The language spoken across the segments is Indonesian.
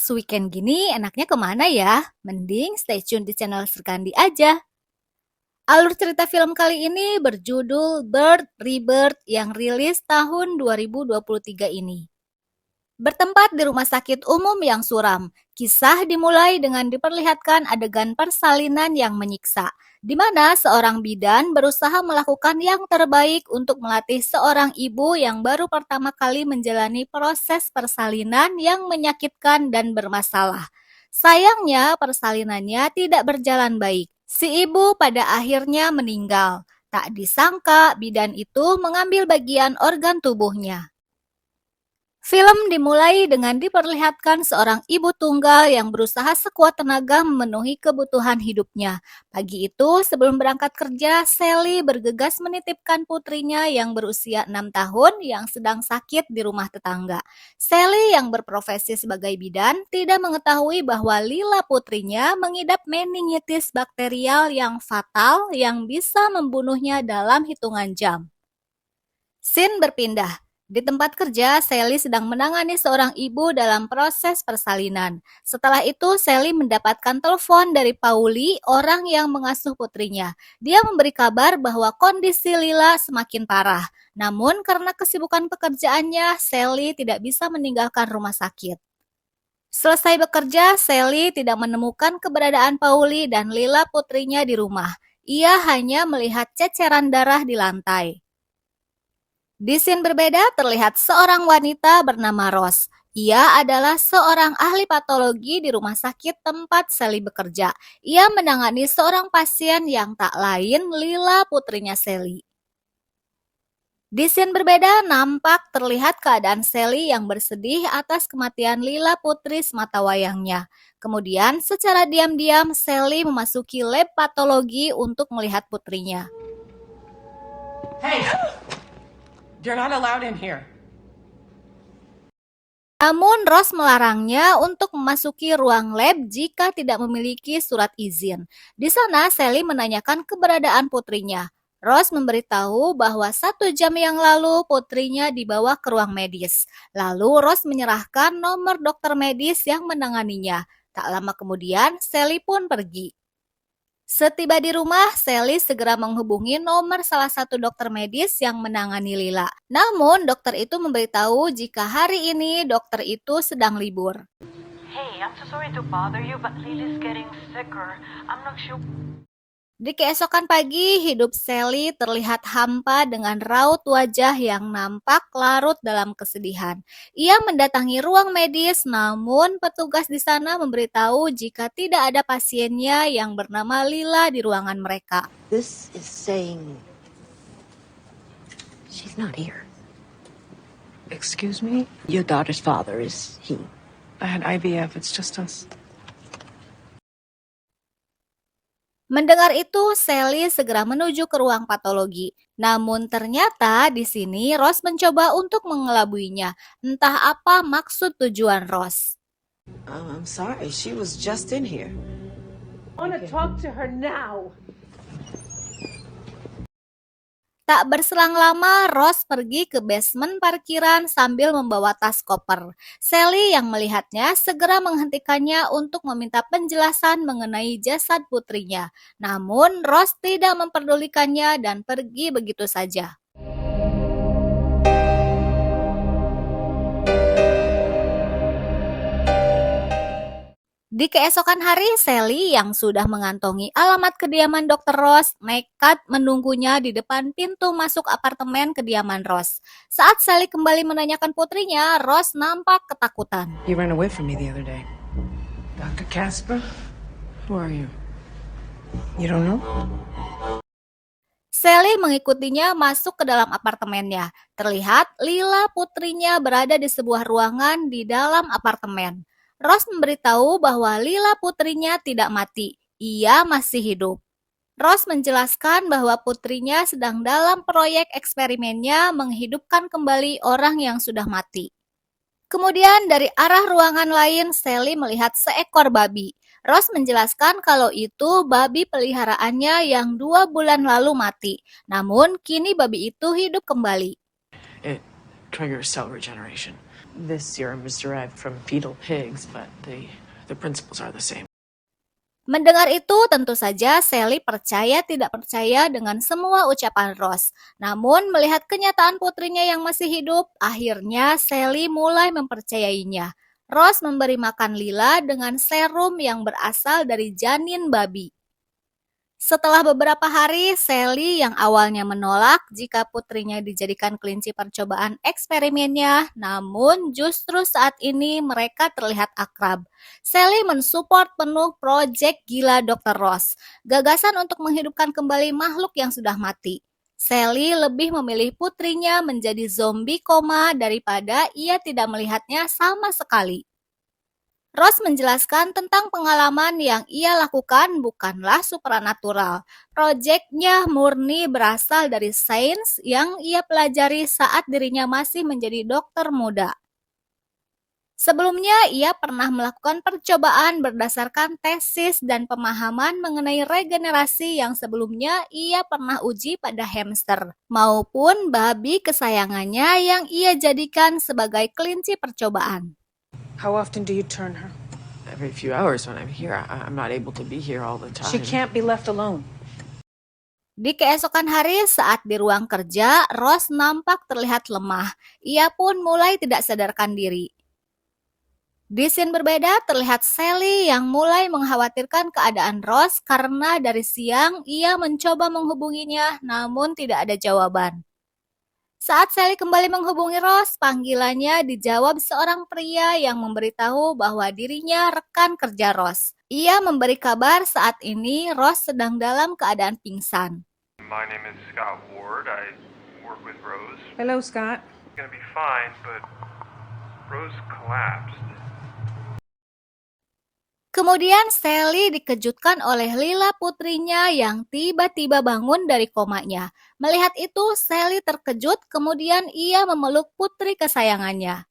Pas weekend gini enaknya kemana ya? Mending stay tune di channel Serkandi aja. Alur cerita film kali ini berjudul Bird Rebirth yang rilis tahun 2023 ini. Bertempat di rumah sakit umum yang suram, kisah dimulai dengan diperlihatkan adegan persalinan yang menyiksa, di mana seorang bidan berusaha melakukan yang terbaik untuk melatih seorang ibu yang baru pertama kali menjalani proses persalinan yang menyakitkan dan bermasalah. Sayangnya persalinannya tidak berjalan baik. Si ibu pada akhirnya meninggal. Tak disangka bidan itu mengambil bagian organ tubuhnya. Film dimulai dengan diperlihatkan seorang ibu tunggal yang berusaha sekuat tenaga memenuhi kebutuhan hidupnya. Pagi itu, sebelum berangkat kerja, Sally bergegas menitipkan putrinya yang berusia 6 tahun yang sedang sakit di rumah tetangga. Sally yang berprofesi sebagai bidan tidak mengetahui bahwa Lila putrinya mengidap meningitis bakterial yang fatal yang bisa membunuhnya dalam hitungan jam. Scene berpindah. Di tempat kerja, Sally sedang menangani seorang ibu dalam proses persalinan. Setelah itu, Sally mendapatkan telepon dari Pauli, orang yang mengasuh putrinya. Dia memberi kabar bahwa kondisi Lila semakin parah. Namun, karena kesibukan pekerjaannya, Sally tidak bisa meninggalkan rumah sakit. Selesai bekerja, Sally tidak menemukan keberadaan Pauli dan Lila putrinya di rumah. Ia hanya melihat ceceran darah di lantai. Di scene berbeda terlihat seorang wanita bernama Rose. Ia adalah seorang ahli patologi di rumah sakit tempat Sally bekerja. Ia menangani seorang pasien yang tak lain Lila putrinya Sally. Di scene berbeda nampak terlihat keadaan Sally yang bersedih atas kematian Lila putri sematawayangnya. Kemudian secara diam-diam Sally memasuki lab patologi untuk melihat putrinya. Hey! You're not allowed in here. Namun Rose melarangnya untuk memasuki ruang lab jika tidak memiliki surat izin. Di sana Sally menanyakan keberadaan putrinya. Rose memberitahu bahwa 1 jam yang lalu putrinya dibawa ke ruang medis. Lalu Rose menyerahkan nomor dokter medis yang menanganinya. Tak lama kemudian Sally pun pergi. Setiba di rumah, Sally segera menghubungi nomor salah satu dokter medis yang menangani Lila. Namun, dokter itu memberitahu jika hari ini dokter itu sedang libur. Hey, I'm so sorry to bother you, but Lily's getting sicker. I'm not sure. Di keesokan pagi, hidup Sally terlihat hampa dengan raut wajah yang nampak larut dalam kesedihan. Ia mendatangi ruang medis, namun petugas di sana memberitahu jika tidak ada pasiennya yang bernama Lila di ruangan mereka. This is saying she's not here. Excuse me? Your daughter's father is he. I had IVF. It's just us. Mendengar itu, Sally segera menuju ke ruang patologi. Namun ternyata di sini Rose mencoba untuk mengelabuinya. Entah apa maksud tujuan Rose. I'm sorry, she was just in here. I want to talk to her now. Tak berselang lama, Rose pergi ke basement parkiran sambil membawa tas koper. Sally yang melihatnya segera menghentikannya untuk meminta penjelasan mengenai jasad putrinya. Namun, Rose tidak memperdulikannya dan pergi begitu saja. Di keesokan hari, Sally yang sudah mengantongi alamat kediaman Dr. Rose nekat menunggunya di depan pintu masuk apartemen kediaman Rose. Saat Sally kembali menanyakan putrinya, Rose nampak ketakutan. You ran away from me the other day. Dr. Casper? Who are you? You don't know? Sally mengikutinya masuk ke dalam apartemennya. Terlihat Lila putrinya berada di sebuah ruangan di dalam apartemen. Rose memberitahu bahwa Lila putrinya tidak mati, ia masih hidup. Rose menjelaskan bahwa putrinya sedang dalam proyek eksperimennya menghidupkan kembali orang yang sudah mati. Kemudian dari arah ruangan lain, Sally melihat seekor babi. Rose menjelaskan kalau itu babi peliharaannya yang 2 bulan lalu mati. Namun kini babi itu hidup kembali. It triggers cell regeneration. This serum is derived from fetal pigs, but the principles are the same. Mendengar itu, tentu saja Sally percaya tidak percaya dengan semua ucapan Ross. Namun, melihat kenyataan putrinya yang masih hidup, akhirnya Sally mulai mempercayainya. Ross memberi makan Lila dengan serum yang berasal dari janin babi. Setelah beberapa hari, Sally yang awalnya menolak jika putrinya dijadikan kelinci percobaan eksperimennya, namun justru saat ini mereka terlihat akrab. Sally mensupport penuh proyek gila Dr. Ross, gagasan untuk menghidupkan kembali makhluk yang sudah mati. Sally lebih memilih putrinya menjadi zombie koma daripada ia tidak melihatnya sama sekali. Ross menjelaskan tentang pengalaman yang ia lakukan bukanlah supranatural. Proyeknya murni berasal dari sains yang ia pelajari saat dirinya masih menjadi dokter muda. Sebelumnya, ia pernah melakukan percobaan berdasarkan tesis dan pemahaman mengenai regenerasi yang sebelumnya ia pernah uji pada hamster, maupun babi kesayangannya yang ia jadikan sebagai kelinci percobaan. How often do you turn her? Every few hours when I'm here. I'm not able to be here all the time. She can't be left alone. Di keesokan hari saat di ruang kerja, Ross nampak terlihat lemah. Ia pun mulai tidak sadarkan diri. Di scene berbeda terlihat Sally yang mulai mengkhawatirkan keadaan Ross karena dari siang ia mencoba menghubunginya namun tidak ada jawaban. Saat Sally kembali menghubungi Ross, panggilannya dijawab seorang pria yang memberitahu bahwa dirinya rekan kerja Ross. Ia memberi kabar saat ini Ross sedang dalam keadaan pingsan. My name is Scott Ward. I work with Rose. Hello, Scott. It's gonna be fine, but Rose collapsed. Kemudian Sally dikejutkan oleh Lila putrinya yang tiba-tiba bangun dari komanya. Melihat itu, Sally terkejut, kemudian ia memeluk putri kesayangannya.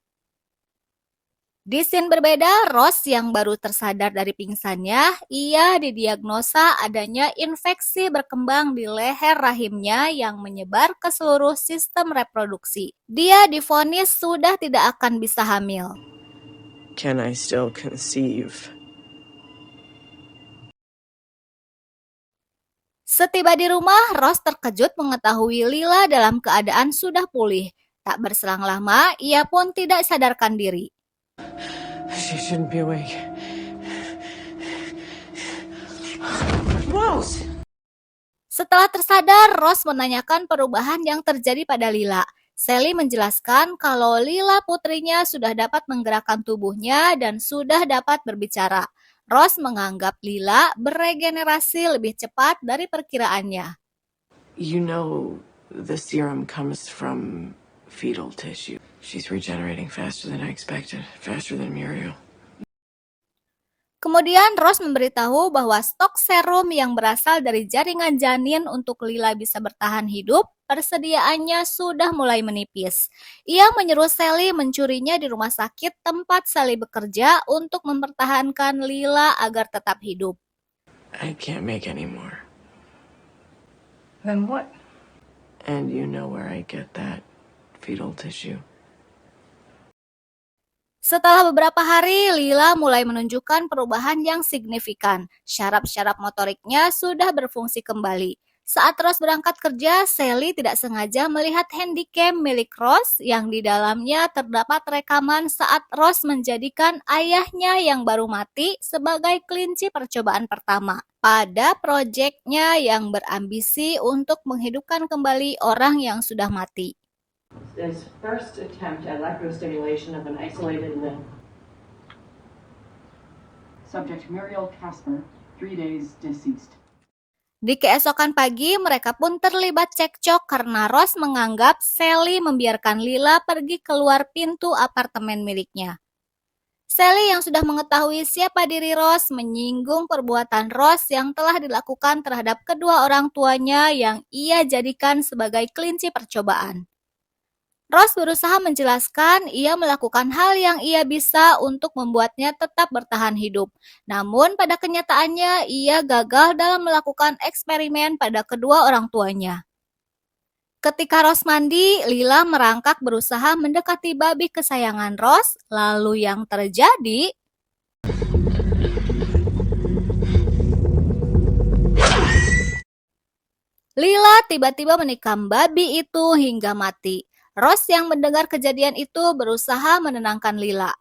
Di scene berbeda, Ross yang baru tersadar dari pingsannya, ia didiagnosa adanya infeksi berkembang di leher rahimnya yang menyebar ke seluruh sistem reproduksi. Dia divonis sudah tidak akan bisa hamil. Can I still conceive? Setiba di rumah, Ross terkejut mengetahui Lila dalam keadaan sudah pulih. Tak berselang lama, ia pun tidak sadarkan diri. She shouldn't be awake. Rose! Setelah tersadar, Ross menanyakan perubahan yang terjadi pada Lila. Sally menjelaskan kalau Lila putrinya sudah dapat menggerakkan tubuhnya dan sudah dapat berbicara. Ross menganggap Lila beregenerasi lebih cepat dari perkiraannya. You know, the serum comes from fetal tissue. She's regenerating faster than I expected, faster than Muriel. Kemudian Ross memberitahu bahwa stok serum yang berasal dari jaringan janin untuk Lila bisa bertahan hidup, persediaannya sudah mulai menipis. Ia menyuruh Sally mencurinya di rumah sakit tempat Sally bekerja untuk mempertahankan Lila agar tetap hidup. I can't make any more. Then what? And you know where I get that fetal tissue. Setelah beberapa hari, Lila mulai menunjukkan perubahan yang signifikan. Syaraf-syaraf motoriknya sudah berfungsi kembali. Saat Ross berangkat kerja, Sally tidak sengaja melihat handycam milik Ross yang di dalamnya terdapat rekaman saat Ross menjadikan ayahnya yang baru mati sebagai kelinci percobaan pertama pada proyeknya yang berambisi untuk menghidupkan kembali orang yang sudah mati. His first attempt at electrostimulation of an isolated limb. Subject Muriel Casper, 3 days deceased. Di keesokan pagi, mereka pun terlibat cekcok karena Ross menganggap Sally membiarkan Lila pergi keluar pintu apartemen miliknya. Sally yang sudah mengetahui siapa diri Ross menyinggung perbuatan Ross yang telah dilakukan terhadap kedua orang tuanya yang ia jadikan sebagai kelinci percobaan. Ross berusaha menjelaskan ia melakukan hal yang ia bisa untuk membuatnya tetap bertahan hidup. Namun pada kenyataannya ia gagal dalam melakukan eksperimen pada kedua orang tuanya. Ketika Ross mandi, Lila merangkak berusaha mendekati babi kesayangan Ross. Lalu yang terjadi... Lila tiba-tiba menikam babi itu hingga mati. Ross yang mendengar kejadian itu berusaha menenangkan Lila.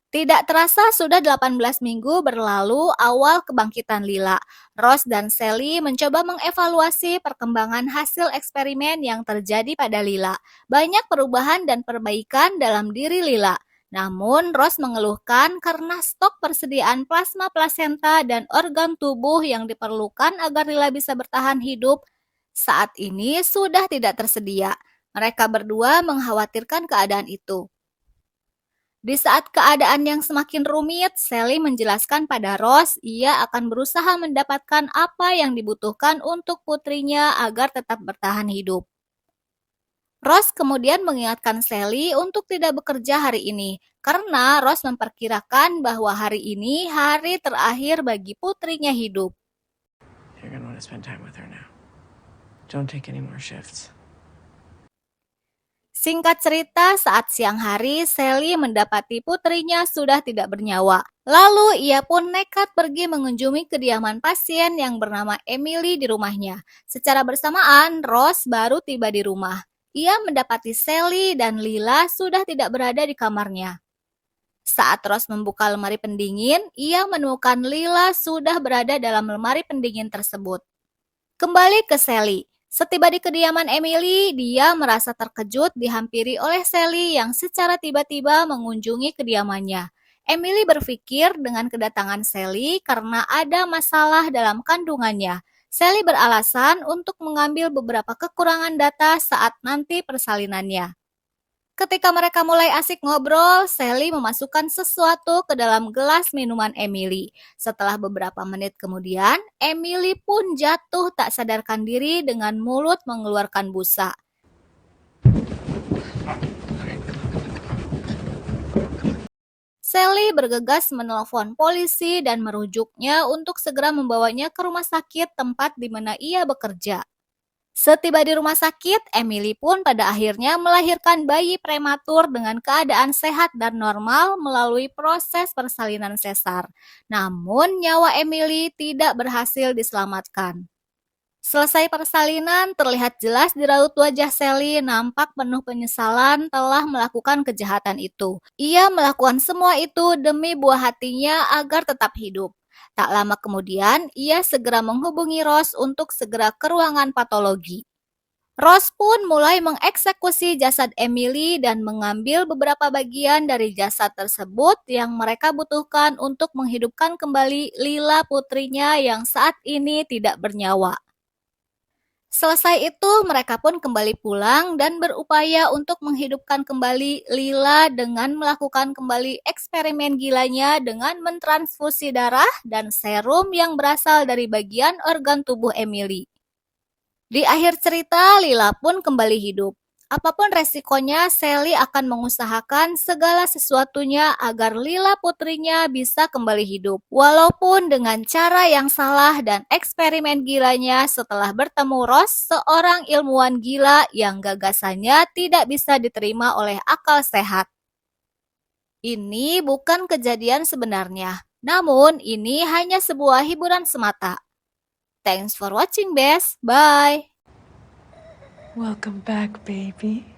Tidak terasa sudah 18 minggu berlalu awal kebangkitan Lila. Ross dan Sally mencoba mengevaluasi perkembangan hasil eksperimen yang terjadi pada Lila. Banyak perubahan dan perbaikan dalam diri Lila. Namun, Ross mengeluhkan karena stok persediaan plasma plasenta dan organ tubuh yang diperlukan agar Lila bisa bertahan hidup saat ini sudah tidak tersedia. Mereka berdua mengkhawatirkan keadaan itu. Di saat keadaan yang semakin rumit, Sally menjelaskan pada Ross ia akan berusaha mendapatkan apa yang dibutuhkan untuk putrinya agar tetap bertahan hidup. Ross kemudian mengingatkan Sally untuk tidak bekerja hari ini, karena Ross memperkirakan bahwa hari ini hari terakhir bagi putrinya hidup. You're gonna want to spend time with her now. Don't take any more shifts. Singkat cerita, saat siang hari, Sally mendapati putrinya sudah tidak bernyawa. Lalu ia pun nekat pergi mengunjungi kediaman pasien yang bernama Emily di rumahnya. Secara bersamaan, Ross baru tiba di rumah. Ia mendapati Sally dan Lila sudah tidak berada di kamarnya. Saat Ross membuka lemari pendingin, ia menemukan Lila sudah berada dalam lemari pendingin tersebut. Kembali ke Sally. Setiba di kediaman Emily, dia merasa terkejut dihampiri oleh Sally yang secara tiba-tiba mengunjungi kediamannya. Emily berpikir dengan kedatangan Sally karena ada masalah dalam kandungannya. Sally beralasan untuk mengambil beberapa kekurangan data saat nanti persalinannya. Ketika mereka mulai asik ngobrol, Sally memasukkan sesuatu ke dalam gelas minuman Emily. Setelah beberapa menit kemudian, Emily pun jatuh tak sadarkan diri dengan mulut mengeluarkan busa. Sally bergegas menelpon polisi dan merujuknya untuk segera membawanya ke rumah sakit tempat di mana ia bekerja. Setiba di rumah sakit, Emily pun pada akhirnya melahirkan bayi prematur dengan keadaan sehat dan normal melalui proses persalinan sesar. Namun, nyawa Emily tidak berhasil diselamatkan. Selesai persalinan, terlihat jelas di raut wajah Sally nampak penuh penyesalan telah melakukan kejahatan itu. Ia melakukan semua itu demi buah hatinya agar tetap hidup. Tak lama kemudian, ia segera menghubungi Ross untuk segera ke ruangan patologi. Ross pun mulai mengeksekusi jasad Emily dan mengambil beberapa bagian dari jasad tersebut yang mereka butuhkan untuk menghidupkan kembali Lila putrinya yang saat ini tidak bernyawa. Selesai itu, mereka pun kembali pulang dan berupaya untuk menghidupkan kembali Lila dengan melakukan kembali eksperimen gilanya dengan mentransfusi darah dan serum yang berasal dari bagian organ tubuh Emily. Di akhir cerita, Lila pun kembali hidup. Apapun resikonya, Sally akan mengusahakan segala sesuatunya agar Lila putrinya bisa kembali hidup. Walaupun dengan cara yang salah dan eksperimen gilanya setelah bertemu Ross, seorang ilmuwan gila yang gagasannya tidak bisa diterima oleh akal sehat. Ini bukan kejadian sebenarnya, namun ini hanya sebuah hiburan semata. Thanks for watching, Bes. Bye. Welcome back, baby.